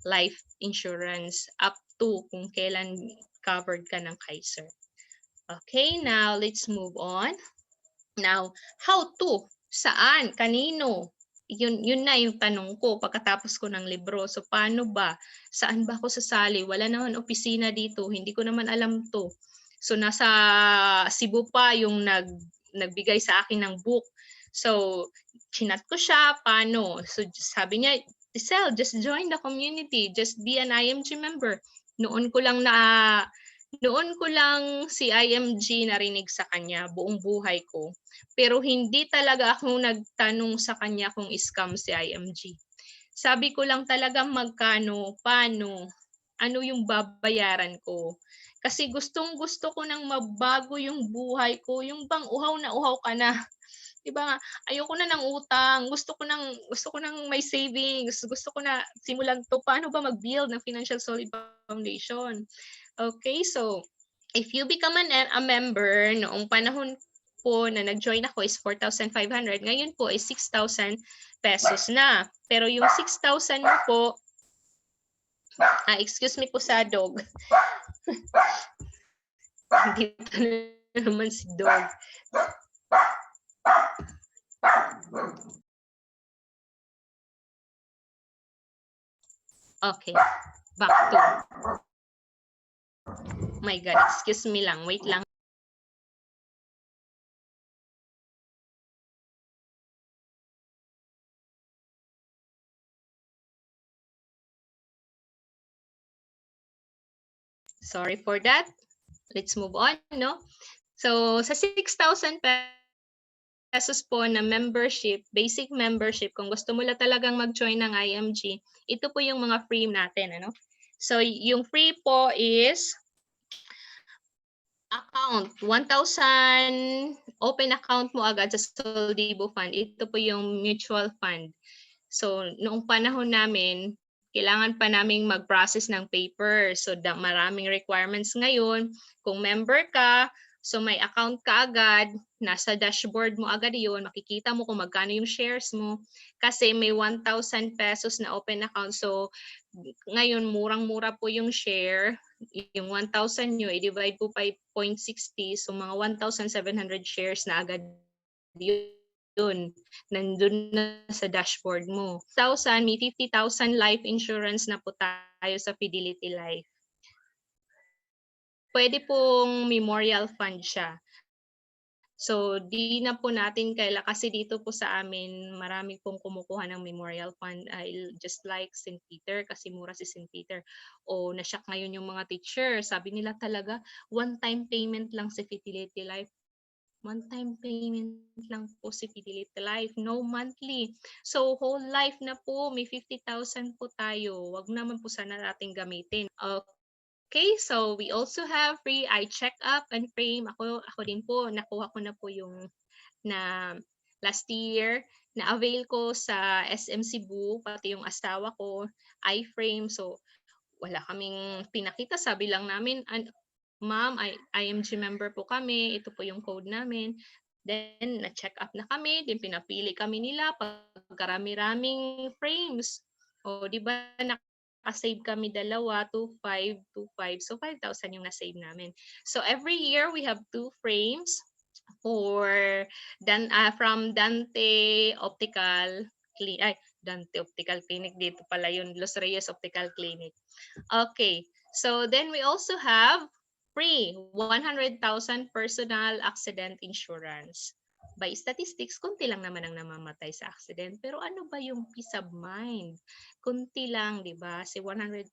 life insurance up to kung kailan covered ka ng Kaiser. Okay, now let's move on. Now, how to? Saan? Kanino? Yun na yung tanong ko pagkatapos ko ng libro. So, paano ba? Saan ba ako sasali? Wala naman opisina dito. Hindi ko naman alam to. So, nasa Cebu pa yung nagbigay sa akin ng book. So, chinat ko siya. Paano? So, sabi niya, Tisel, just join the community. Just be an IMG member. Noon ko lang si IMG narinig sa kanya buong buhay ko. Pero hindi talaga ako nagtanong sa kanya kung scam si IMG. Sabi ko lang talaga magkano, paano, ano yung babayaran ko. Kasi gustong-gusto ko nang mabago yung buhay ko. Yung bang uhaw na uhaw ka na. Diba? Ayoko na ng utang. Gusto ko nang may savings. Gusto ko na simulan to. Paano ba mag-build ng financial solid foundation? Okay, so if you become a member, noong panahon po na nag-join ako is 4,500. Ngayon po is 6,000 pesos na. Pero yung 6,000 mo po, excuse me po sa dog. Dito na naman si dog. Okay, back to. My God, excuse me lang, wait lang. Sorry for that. Let's move on, no? So, sa 6,000 pesos po na membership, basic membership, kung gusto mo lang talagang mag-join ng IMG, ito po yung mga free natin, ano? So, yung free po is account, 1,000 open account mo agad sa Soldibo Fund. Ito po yung mutual fund. So, noong panahon namin, kailangan pa naming mag-process ng paper. So, maraming requirements ngayon. Kung member ka, so may account ka agad, nasa dashboard mo agad yun, makikita mo kung magkano yung shares mo. Kasi may 1,000 pesos na open account. So, ngayon, murang-mura po yung share. Yung 1,000 nyo, i-divide po 5.60. So, mga 1,700 shares na agad yun. Nandun na sa dashboard mo. 1,000, may 50,000 life insurance na po tayo sa Fidelity Life. Pwede pong memorial fund siya. So, di na po natin kasi dito po sa amin, marami pong kumukuha ng memorial fund. Just like St. Peter, kasi mura si St. Peter. O nasyak ngayon yung mga teacher. Sabi nila talaga, one-time payment lang si Fidelity Life. One-time payment lang po si Fidelity Life, no monthly. So, whole life na po, may 50,000 po tayo. Wag naman po sana natin gamitin. Okay, so we also have free eye check-up and frame. Ako din po, nakuha ko na po yung na last year, na-avail ko sa SM Cebu, pati yung asawa ko, eye frame. So, wala kaming pinakita. Sabi lang namin, ma'am, IMG member po kami. Ito po yung code namin. Then, na-check up na kami. Then, pinapili kami nila pagkarami-raming frames. O, di ba, nakasave kami dalawa, 2,500, 2,500. So, 5,000 yung nasave namin. So, every year, we have 2 frames from Dante Optical Clinic, dito pala yun, Los Reyes Optical Clinic. Okay, so then we also have free 100,000 personal accident insurance. By statistics, kunti lang naman ang namamatay sa accident. Pero ano ba yung peace of mind? Kunti lang, di ba? Si 100,000.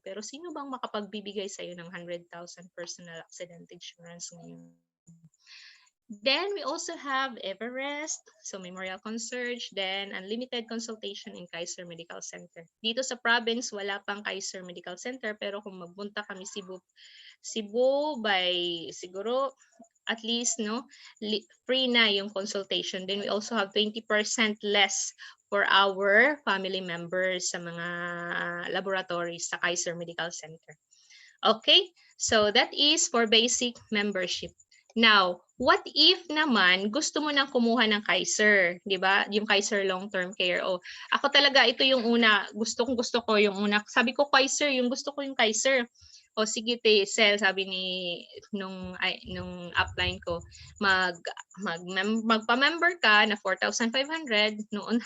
Pero sino bang makapagbibigay sa'yo ng 100,000 personal accident insurance ngayon? Then we also have Everest, so Memorial Concierge, then unlimited consultation in Kaiser Medical Center. Dito sa province, wala pang Kaiser Medical Center, pero kung magpunta kami Cebu by siguro at least free na yung consultation. Then we also have 20% less for our family members sa mga laboratories sa Kaiser Medical Center. Okay, so that is for basic membership. Now, what if naman gusto mo nang kumuha ng Kaiser, 'di ba? Yung Kaiser long-term care. O, ako talaga ito yung una, gusto ko yung una. Sabi ko Kaiser, gusto ko yung Kaiser. O sige, Sel, sabi nung upline ko, magpa-member ka na 4,500 noon.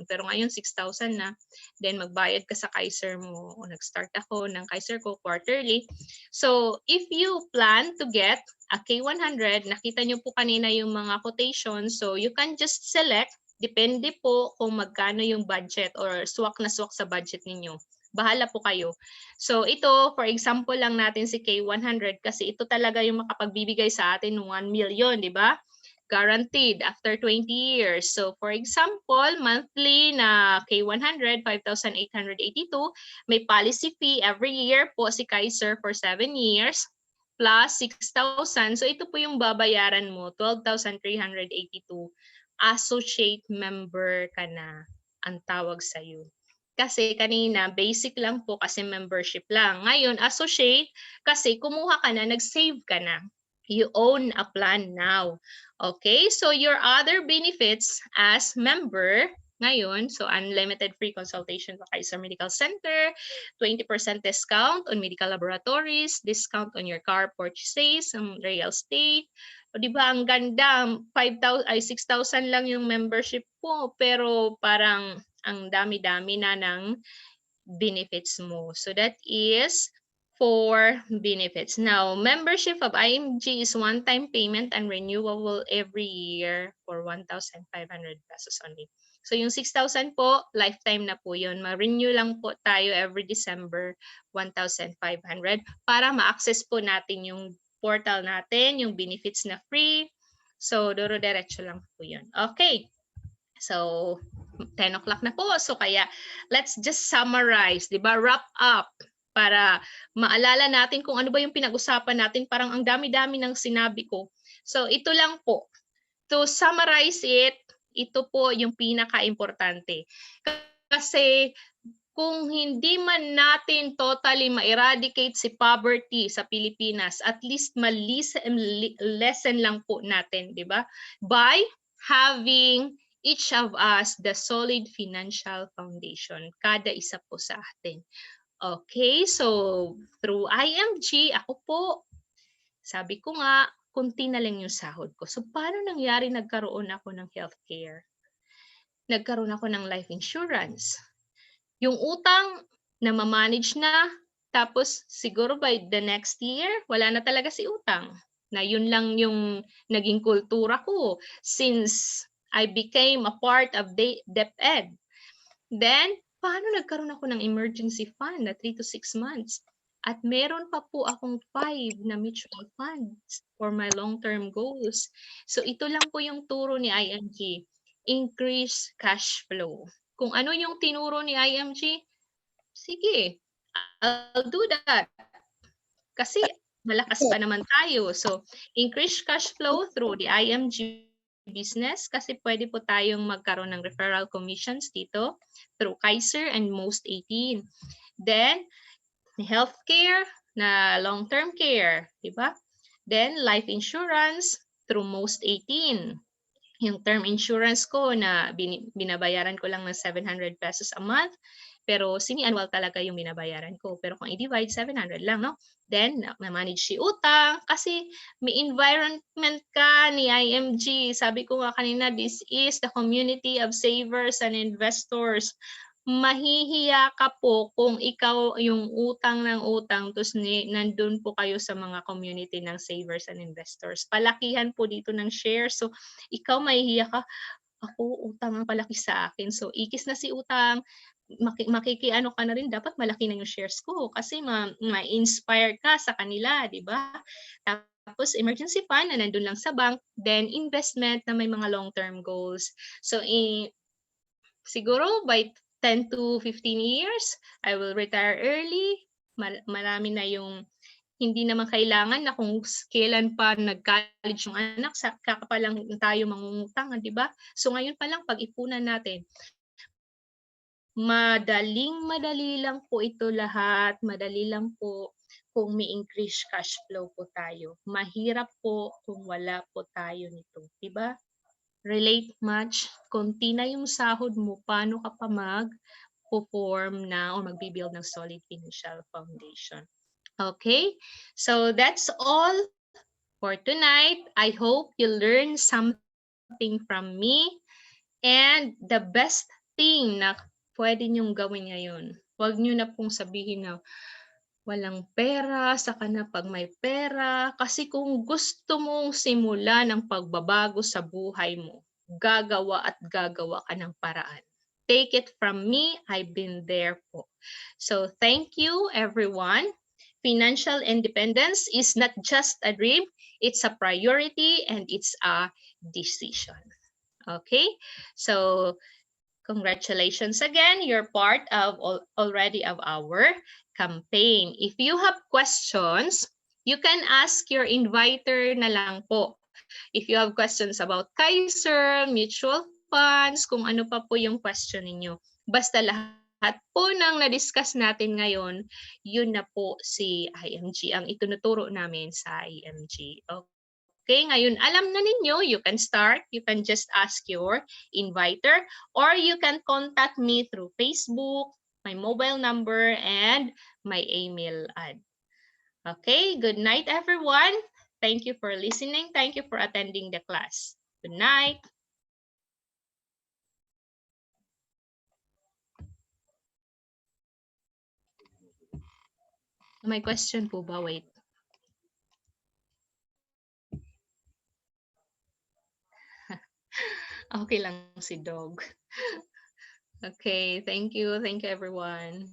Pero ngayon 6,000 na. Then magbayad ka sa Kaiser mo. O nag-start ako ng Kaiser ko quarterly. So, if you plan to get a K100, nakita nyo po kanina yung mga quotations. So, you can just select. Depende po kung magkano yung budget or swak na swak sa budget ninyo. Bahala po kayo. So ito, for example lang natin si K100 kasi ito talaga yung makapagbibigay sa atin ng 1 million, di ba? Guaranteed after 20 years. So for example, monthly na K100, 5,882, may policy fee every year po si Kaiser for 7 years plus 6,000. So ito po yung babayaran mo, 12,382. Associate member ka na ang tawag sa'yo. Kasi kanina, basic lang po kasi membership lang. Ngayon, associate kasi kumuha ka na, nag-save ka na. You own a plan now. Okay, so your other benefits as member, ngayon, so unlimited free consultation sa Kaiser Medical Center, 20% discount on medical laboratories, discount on your car purchases, real estate. O di ba ang ganda, 6,000 lang yung membership po, pero parang ang dami-dami na ng benefits mo. So that is for benefits. Now, membership of IMG is one-time payment and renewable every year for 1,500 pesos only. So yung 6,000 po, lifetime na po yun. Ma-renew lang po tayo every December, 1,500 para ma-access po natin yung portal natin, yung benefits na free. So, duro-diretso lang po yun. Okay. So, 10 o'clock na po. So, kaya let's just summarize, di ba? Wrap up para maalala natin kung ano ba yung pinag-usapan natin. Parang ang dami-dami ng sinabi ko. So, ito lang po. To summarize it, ito po yung pinaka-importante. Kasi kung hindi man natin totally ma-eradicate si poverty sa Pilipinas, at least lesson lang po natin, di ba? By having each of us the solid financial foundation. Kada isa po sa atin. Okay, so through IMG, ako po, sabi ko nga, kunti na lang yung sahod ko. So paano nangyari nagkaroon ako ng healthcare? Nagkaroon ako ng life insurance. Yung utang, na ma-manage na, tapos siguro by the next year, wala na talaga si utang. Na yun lang yung naging kultura ko since I became a part of DepEd. Then, paano nagkaroon ako ng emergency fund na 3 to 6 months? At meron pa po akong 5 na mutual funds for my long-term goals. So, ito lang po yung turo ni IMG. Increase cash flow. Kung ano yung tinuro ni IMG, sige, I'll do that. Kasi malakas pa naman tayo. So, increase cash flow through the IMG business kasi pwede po tayong magkaroon ng referral commissions dito through Kaiser and Most 18. Then, healthcare na long-term care, di ba? Then, life insurance through most 18. Yung term insurance ko na binabayaran ko lang ng 700 pesos a month, pero semi-annual talaga yung binabayaran ko. Pero kung i-divide, 700 lang, no? Then, na-manage si utang kasi may environment ka ni IMG. Sabi ko nga kanina, this is the community of savers and investors. Mahihiya ka po kung ikaw yung utang ng utang tapos nandun po kayo sa mga community ng savers and investors. Palakihan po dito ng share. So, ikaw mahihiya ka, ako utang ang palaki sa akin. So, ikis na si utang, makikiano ka na rin, dapat malaki na yung shares ko kasi ma-inspire ka sa kanila, di ba? Tapos, emergency fund na nandun lang sa bank, then investment na may mga long-term goals. So, siguro by 10 to 15 years, I will retire early. Marami na yung hindi naman kailangan na kung kailan pa nag-college yung anak, kaka pa lang tayo mangungutang, di ba? So ngayon pa lang pag-ipunan natin. Madali lang po ito lahat. Madali lang po kung may increased cash flow po tayo. Mahirap po kung wala po tayo nito, di ba? Relate much, konti na yung sahod mo, paano ka pa mag-perform na o magbibuild ng solid financial foundation. Okay, so that's all for tonight. I hope you learned something from me. And the best thing na pwede niyong gawin ngayon, huwag niyo na pong sabihin na walang pera, saka na pag may pera. Kasi kung gusto mong simulan ng pagbabago sa buhay mo, gagawa at gagawa ka ng paraan. Take it from me, I've been there po. So thank you everyone. Financial independence is not just a dream, it's a priority and it's a decision. Okay, so congratulations again, you're part of already of our campaign. If you have questions, you can ask your inviter na lang po. If you have questions about Kaiser, mutual funds, kung ano pa po yung question ninyo. Basta lahat po ng na-discuss natin ngayon, yun na po si IMG, ang itinuturo namin sa IMG. Okay, ngayon alam na ninyo, you can start, you can just ask your inviter, or you can contact me through Facebook, my mobile number, and my email ad. Okay, good night everyone. Thank you for listening. Thank you for attending the class. Good night. May question po ba? Wait. Okay lang si Dog. Okay, thank you. Thank you everyone.